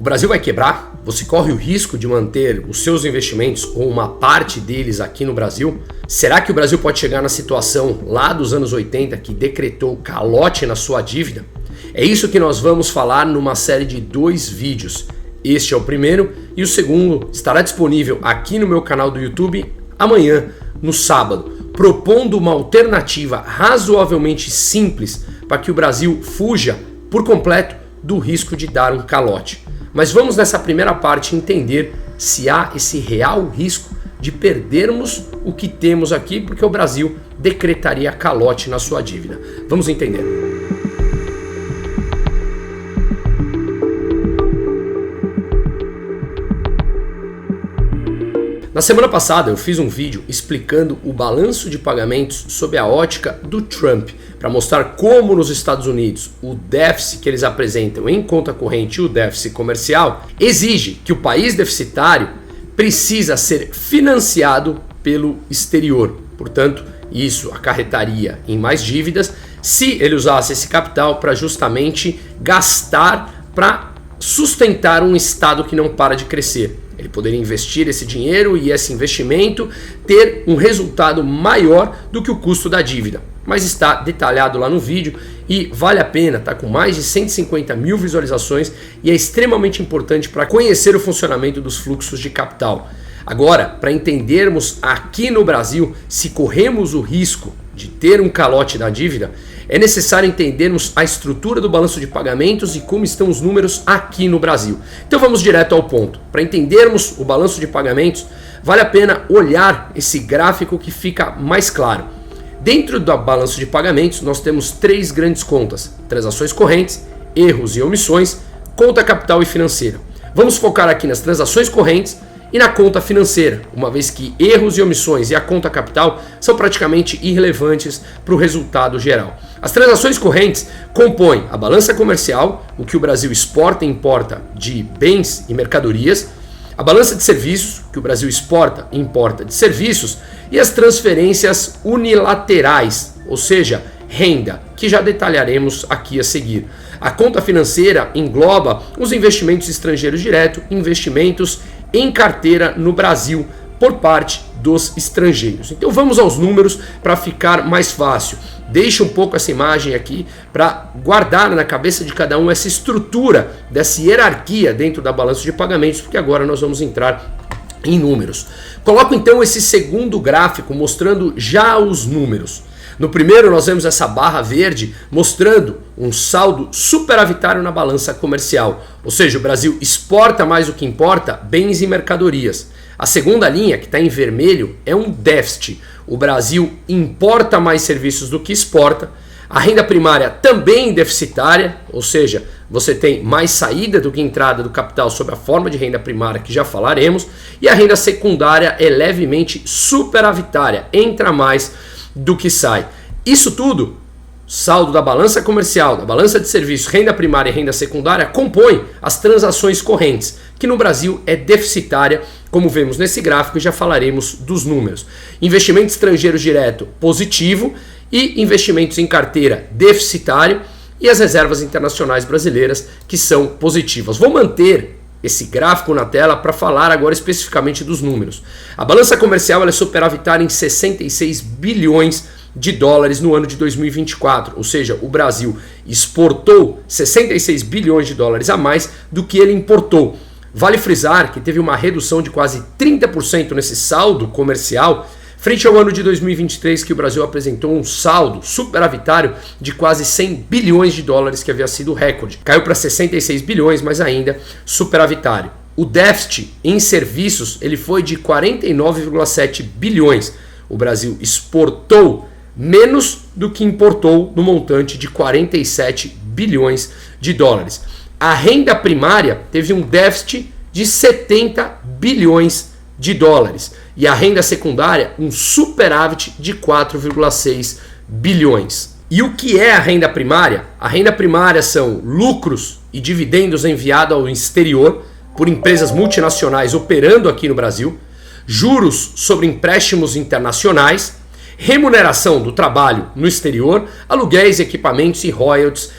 O Brasil vai quebrar? Você corre o risco de manter os seus investimentos ou uma parte deles aqui no Brasil? Será que o Brasil pode chegar na situação lá dos anos 80 que decretou calote na sua dívida? É isso que nós vamos falar numa série de 2 vídeos. Este é o primeiro e o segundo estará disponível aqui no meu canal do YouTube amanhã, no sábado, propondo uma alternativa razoavelmente simples para que o Brasil fuja por completo do risco de dar um calote. Mas vamos nessa primeira parte entender se há esse real risco de perdermos o que temos aqui porque o Brasil decretaria calote na sua dívida. Vamos entender. Na semana passada eu fiz um vídeo explicando o balanço de pagamentos sob a ótica do Trump, para mostrar como nos Estados Unidos o déficit que eles apresentam em conta corrente e o déficit comercial exige que o país deficitário precisa ser financiado pelo exterior. Portanto, isso acarretaria em mais dívidas se ele usasse esse capital para justamente gastar para sustentar um Estado que não para de crescer. Ele poderia investir esse dinheiro e esse investimento ter um resultado maior do que o custo da dívida. Mas está detalhado lá no vídeo e vale a pena, está com mais de 150 mil visualizações e é extremamente importante para conhecer o funcionamento dos fluxos de capital. Agora, para entendermos aqui no Brasil se corremos o risco de ter um calote da dívida, é necessário entendermos a estrutura do balanço de pagamentos e como estão os números aqui no Brasil. Então vamos direto ao ponto. Para entendermos o balanço de pagamentos, vale a pena olhar esse gráfico que fica mais claro. Dentro do balanço de pagamentos, nós temos 3 grandes contas: transações correntes, erros e omissões, conta capital e financeira. Vamos focar aqui nas transações correntes e na conta financeira, uma vez que erros e omissões e a conta capital são praticamente irrelevantes para o resultado geral. As transações correntes compõem a balança comercial, o que o Brasil exporta e importa de bens e mercadorias, a balança de serviços, que o Brasil exporta e importa de serviços, e as transferências unilaterais, ou seja, renda, que já detalharemos aqui a seguir. A conta financeira engloba os investimentos estrangeiros diretos, investimentos em carteira no Brasil por parte dos estrangeiros. Então vamos aos números para ficar mais fácil. Deixa um pouco essa imagem aqui para guardar na cabeça de cada um essa estrutura dessa hierarquia dentro da balança de pagamentos, porque agora nós vamos entrar em números. Coloco então esse segundo gráfico mostrando já os números. No primeiro nós vemos essa barra verde mostrando um saldo superavitário na balança comercial, ou seja, o Brasil exporta mais do que importa bens e mercadorias. A segunda linha, que está em vermelho, é um déficit. O Brasil importa mais serviços do que exporta. A renda primária também deficitária, ou seja, você tem mais saída do que entrada do capital sob a forma de renda primária, que já falaremos. E a renda secundária é levemente superavitária, entra mais do que sai. Isso tudo, saldo da balança comercial, da balança de serviços, renda primária e renda secundária, compõe as transações correntes, que no Brasil é deficitária, como vemos nesse gráfico, e já falaremos dos números. Investimento estrangeiro direto positivo e investimentos em carteira deficitário, e as reservas internacionais brasileiras que são positivas. Vou manter esse gráfico na tela para falar agora especificamente dos números. A balança comercial ela é superavitária em 66 bilhões de dólares no ano de 2024, ou seja, o Brasil exportou 66 bilhões de dólares a mais do que ele importou. Vale frisar que teve uma redução de quase 30% nesse saldo comercial frente ao ano de 2023, que o Brasil apresentou um saldo superavitário de quase 100 bilhões de dólares, que havia sido recorde. Caiu para 66 bilhões, mas ainda superavitário. O déficit em serviços ele foi de 49,7 bilhões. O Brasil exportou menos do que importou no montante de 47 bilhões de dólares. A renda primária teve um déficit de 70 bilhões de dólares e a renda secundária um superávit de 4,6 bilhões. E o que é a renda primária? A renda primária são lucros e dividendos enviados ao exterior por empresas multinacionais operando aqui no Brasil, juros sobre empréstimos internacionais, remuneração do trabalho no exterior, aluguéis, equipamentos e royalties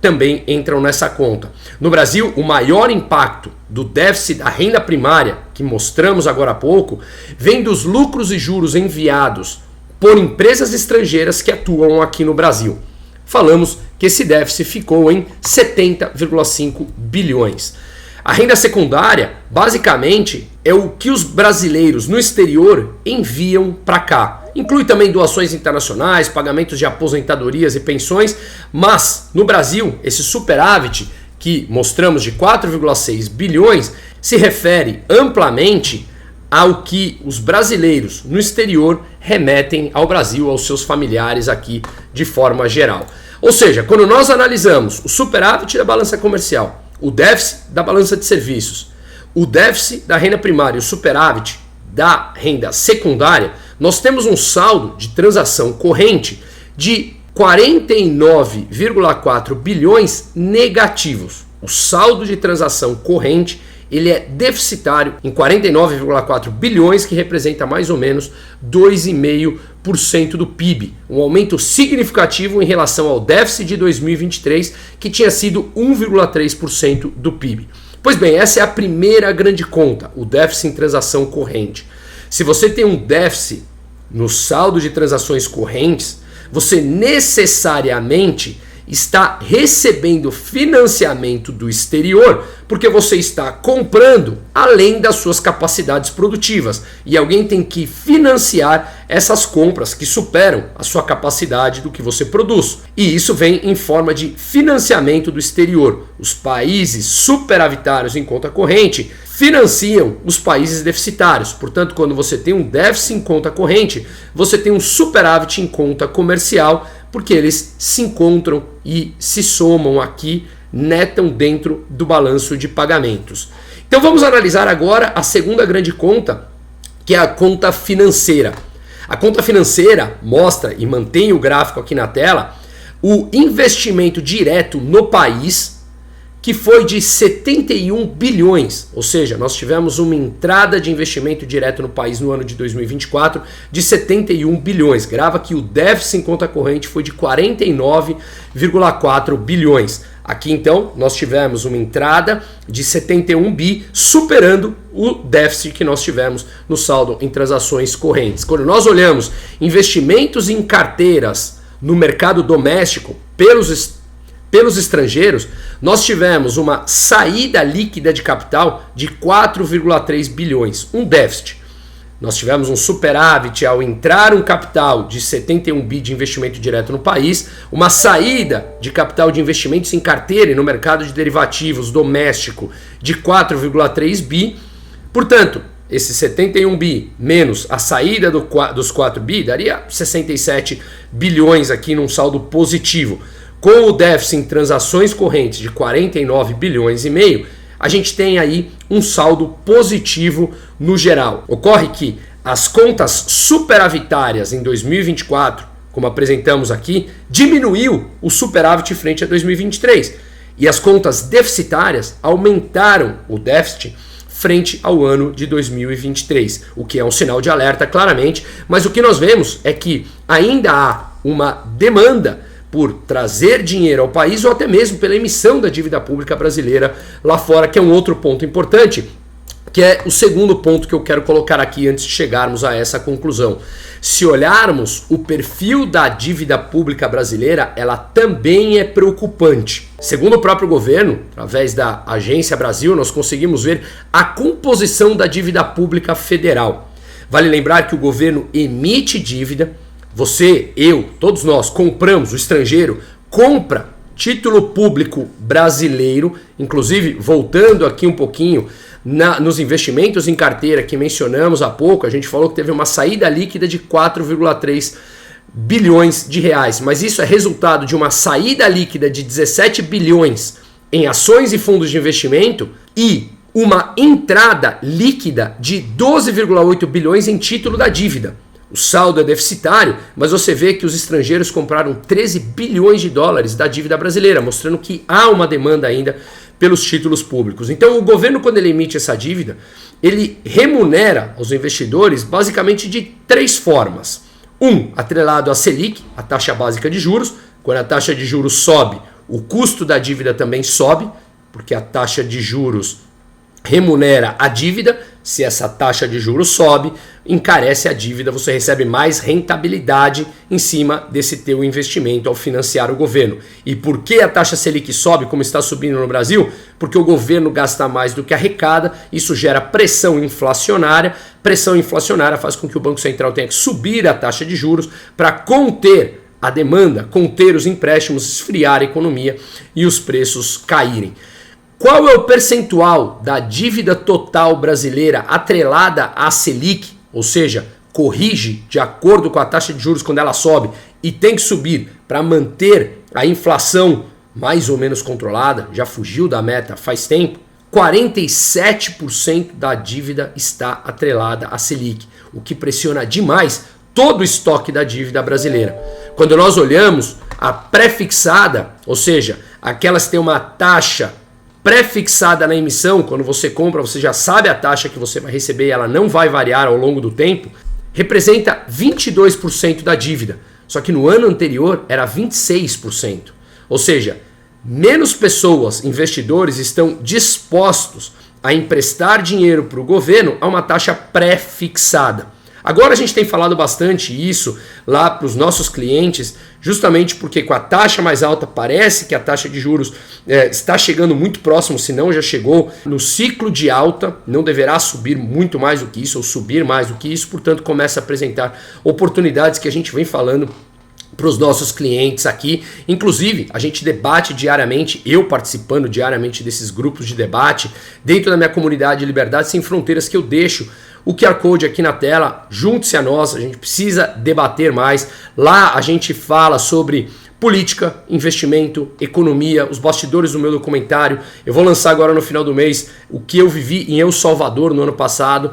também entram nessa conta. No Brasil, o maior impacto do déficit da renda primária, que mostramos agora há pouco, vem dos lucros e juros enviados por empresas estrangeiras que atuam aqui no Brasil. Falamos que esse déficit ficou em 70,5 bilhões. A renda secundária, basicamente, é o que os brasileiros no exterior enviam para cá. Inclui também doações internacionais, pagamentos de aposentadorias e pensões, mas no Brasil, esse superávit que mostramos de 4,6 bilhões se refere amplamente ao que os brasileiros no exterior remetem ao Brasil, aos seus familiares aqui de forma geral. Ou seja, quando nós analisamos o superávit da balança comercial, o déficit da balança de serviços, o déficit da renda primária e o superávit da renda secundária, nós temos um saldo de transação corrente de 49,4 bilhões negativos. O saldo de transação corrente ele é deficitário em 49,4 bilhões, que representa mais ou menos 2,5% do PIB. Um aumento significativo em relação ao déficit de 2023, que tinha sido 1,3% do PIB. Pois bem, essa é a primeira grande conta, o déficit em transação corrente. Se você tem um déficit no saldo de transações correntes, você necessariamente está recebendo financiamento do exterior porque você está comprando além das suas capacidades produtivas e alguém tem que financiar essas compras que superam a sua capacidade do que você produz. E isso vem em forma de financiamento do exterior. Os países superavitários em conta corrente financiam os países deficitários. Portanto, quando você tem um déficit em conta corrente, você tem um superávit em conta comercial, porque eles se encontram e se somam aqui, netam dentro do balanço de pagamentos. Então vamos analisar agora a segunda grande conta, que é a conta financeira. A conta financeira mostra, e mantém o gráfico aqui na tela, o investimento direto no país, que foi de 71 bilhões, ou seja, nós tivemos uma entrada de investimento direto no país no ano de 2024 de 71 bilhões. Grava que o déficit em conta corrente foi de 49,4 bilhões. Aqui então nós tivemos uma entrada de 71 bi, superando o déficit que nós tivemos no saldo em transações correntes. Quando nós olhamos investimentos em carteiras no mercado doméstico pelos estrangeiros, nós tivemos uma saída líquida de capital de 4,3 bilhões, um déficit. Nós tivemos um superávit ao entrar um capital de 71 bi de investimento direto no país, uma saída de capital de investimentos em carteira e no mercado de derivativos doméstico de 4,3 bi. Portanto, esse 71 bi menos a saída dos 4 bi daria 67 bilhões aqui num saldo positivo. Com o déficit em transações correntes de 49 bilhões e meio, a gente tem aí um saldo positivo no geral. Ocorre que as contas superavitárias em 2024, como apresentamos aqui, diminuiu o superávit frente a 2023. E as contas deficitárias aumentaram o déficit frente ao ano de 2023, o que é um sinal de alerta claramente, mas o que nós vemos é que ainda há uma demanda por trazer dinheiro ao país ou até mesmo pela emissão da dívida pública brasileira lá fora, que é um outro ponto importante, que é o segundo ponto que eu quero colocar aqui antes de chegarmos a essa conclusão. Se olharmos o perfil da dívida pública brasileira, ela também é preocupante. Segundo o próprio governo, através da Agência Brasil, nós conseguimos ver a composição da dívida pública federal. Vale lembrar que o governo emite dívida. Você, eu, todos nós compramos, o estrangeiro compra título público brasileiro, inclusive voltando aqui um pouquinho nos investimentos em carteira que mencionamos há pouco, a gente falou que teve uma saída líquida de 4,3 bilhões de reais, mas isso é resultado de uma saída líquida de 17 bilhões em ações e fundos de investimento e uma entrada líquida de 12,8 bilhões em título da dívida. O saldo é deficitário, mas você vê que os estrangeiros compraram 13 bilhões de dólares da dívida brasileira, mostrando que há uma demanda ainda pelos títulos públicos. Então o governo, quando ele emite essa dívida, ele remunera os investidores basicamente de 3 formas. Atrelado à Selic, a taxa básica de juros. Quando a taxa de juros sobe, O custo da dívida também sobe, porque a taxa de juros remunera a dívida. Se essa taxa de juros sobe, encarece a dívida, você recebe mais rentabilidade em cima desse teu investimento ao financiar o governo. E por que a taxa Selic sobe, como está subindo no Brasil? Porque o governo gasta mais do que arrecada, isso gera pressão inflacionária. Pressão inflacionária faz com que o Banco Central tenha que subir a taxa de juros para conter a demanda, conter os empréstimos, esfriar a economia e os preços caírem. Qual é o percentual da dívida total brasileira atrelada à Selic, ou seja, corrige de acordo com a taxa de juros quando ela sobe e tem que subir para manter a inflação mais ou menos controlada, já fugiu da meta faz tempo? 47% da dívida está atrelada à Selic, o que pressiona demais todo o estoque da dívida brasileira. Quando nós olhamos a pré-fixada, ou seja, aquelas que têm uma taxa pré-fixada na emissão, quando você compra, você já sabe a taxa que você vai receber e ela não vai variar ao longo do tempo, representa 22% da dívida. Só que no ano anterior era 26%. Ou seja, menos pessoas, investidores, estão dispostos a emprestar dinheiro para o governo a uma taxa pré-fixada. Agora a gente tem falado bastante isso lá para os nossos clientes, justamente porque com a taxa mais alta parece que a taxa de juros está chegando muito próximo, se não já chegou no ciclo de alta, não deverá subir muito mais do que isso ou subir mais do que isso, portanto começa a apresentar oportunidades que a gente vem falando para os nossos clientes aqui. Inclusive, a gente debate diariamente, eu participando diariamente desses grupos de debate, dentro da minha comunidade Liberdade Sem Fronteiras, que eu deixo o QR Code aqui na tela. Junte-se a nós, a gente precisa debater mais. Lá a gente fala sobre política, investimento, economia, os bastidores do meu documentário. Eu vou lançar agora no final do mês o que eu vivi em El Salvador no ano passado.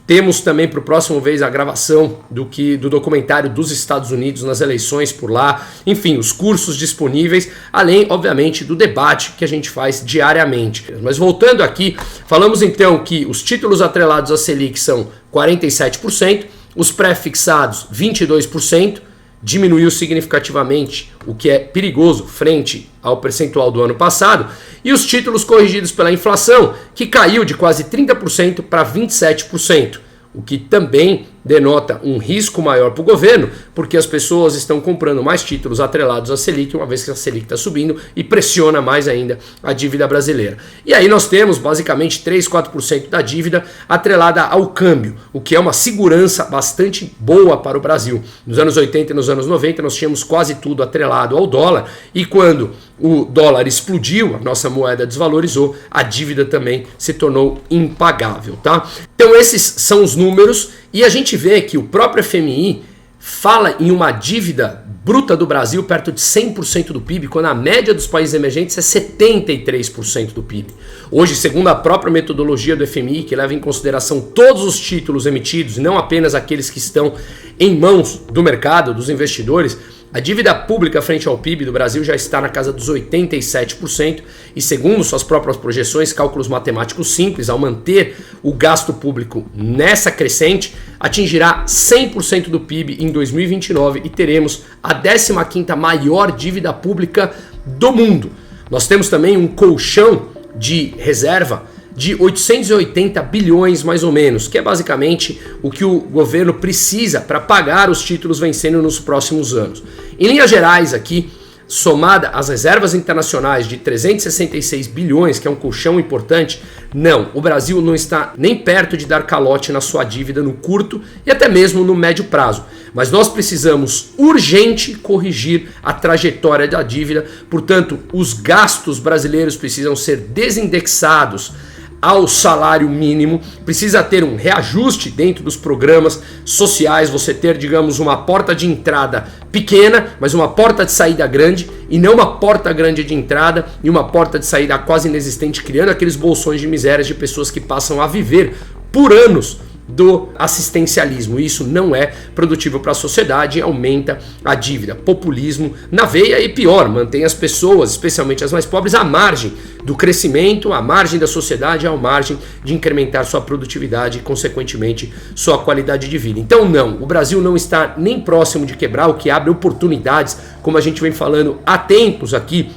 Temos também para o próximo mês a gravação do documentário dos Estados Unidos nas eleições por lá. Enfim, os cursos disponíveis, além, obviamente, do debate que a gente faz diariamente. Mas voltando aqui, falamos então que os títulos atrelados à Selic são 47%, os pré-fixados 22%, diminuiu significativamente, o que é perigoso frente ao percentual do ano passado, e os títulos corrigidos pela inflação, que caiu de quase 30% para 27%, o que também denota um risco maior para o governo, porque as pessoas estão comprando mais títulos atrelados à Selic, uma vez que a Selic está subindo e pressiona mais ainda a dívida brasileira. E aí nós temos basicamente 3, 4% da dívida atrelada ao câmbio, o que é uma segurança bastante boa para o Brasil. Nos anos 80 e nos anos 90 nós tínhamos quase tudo atrelado ao dólar, e quando o dólar explodiu, a nossa moeda desvalorizou, a dívida também se tornou impagável, tá? Então esses são os números, e a gente vê que o próprio FMI fala em uma dívida bruta do Brasil perto de 100% do PIB, quando a média dos países emergentes é 73% do PIB. Hoje, segundo a própria metodologia do FMI, que leva em consideração todos os títulos emitidos e não apenas aqueles que estão em mãos do mercado, dos investidores, a dívida pública frente ao PIB do Brasil já está na casa dos 87% e, segundo suas próprias projeções, cálculos matemáticos simples, ao manter o gasto público nessa crescente, atingirá 100% do PIB em 2029 e teremos a 15ª maior dívida pública do mundo. Nós temos também um colchão de reserva de 880 bilhões mais ou menos, que é basicamente o que o governo precisa para pagar os títulos vencendo nos próximos anos. Em linhas gerais aqui, somada às reservas internacionais de 366 bilhões, que é um colchão importante, não, o Brasil não está nem perto de dar calote na sua dívida no curto e até mesmo no médio prazo. Mas nós precisamos urgente corrigir a trajetória da dívida, portanto, os gastos brasileiros precisam ser desindexados ao salário mínimo, precisa ter um reajuste dentro dos programas sociais, você ter, digamos, uma porta de entrada pequena, mas uma porta de saída grande, e não uma porta grande de entrada e uma porta de saída quase inexistente, criando aqueles bolsões de misérias de pessoas que passam a viver por anos do assistencialismo. Isso não é produtivo para a sociedade e aumenta a dívida. Populismo na veia e pior, mantém as pessoas, especialmente as mais pobres, à margem do crescimento, à margem da sociedade, à margem de incrementar sua produtividade e, consequentemente, sua qualidade de vida. Então não, o Brasil não está nem próximo de quebrar, o que abre oportunidades, como a gente vem falando há tempos aqui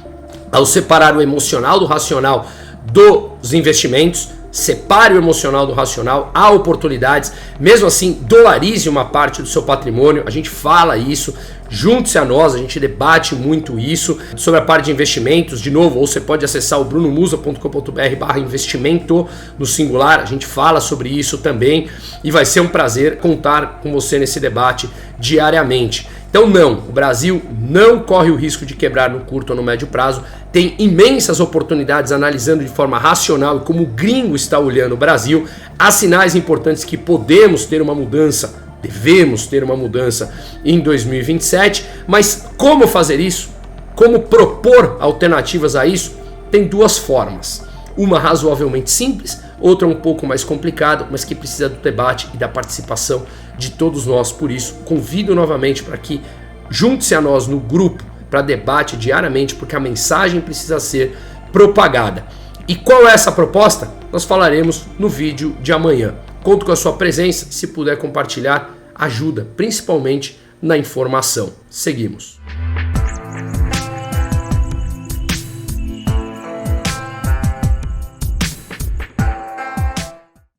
ao separar o emocional do racional dos investimentos. Separe o emocional do racional, há oportunidades, mesmo assim dolarize uma parte do seu patrimônio, a gente fala isso, junte-se a nós, a gente debate muito isso, sobre a parte de investimentos, de novo, ou você pode acessar o brunomusa.com.br/investimento no singular, a gente fala sobre isso também e vai ser um prazer contar com você nesse debate diariamente. Então não, o Brasil não corre o risco de quebrar no curto ou no médio prazo, tem imensas oportunidades analisando de forma racional e como o gringo está olhando o Brasil, há sinais importantes que podemos ter uma mudança, devemos ter uma mudança em 2027, mas como fazer isso? Como propor alternativas a isso? Tem duas formas, uma razoavelmente simples, outra um pouco mais complicada, mas que precisa do debate e da participação de todos nós. Por isso, convido novamente para que junte-se a nós no grupo para debate diariamente, porque a mensagem precisa ser propagada. E qual é essa proposta? Nós falaremos no vídeo de amanhã. Conto com a sua presença, se puder compartilhar, ajuda, principalmente na informação. Seguimos.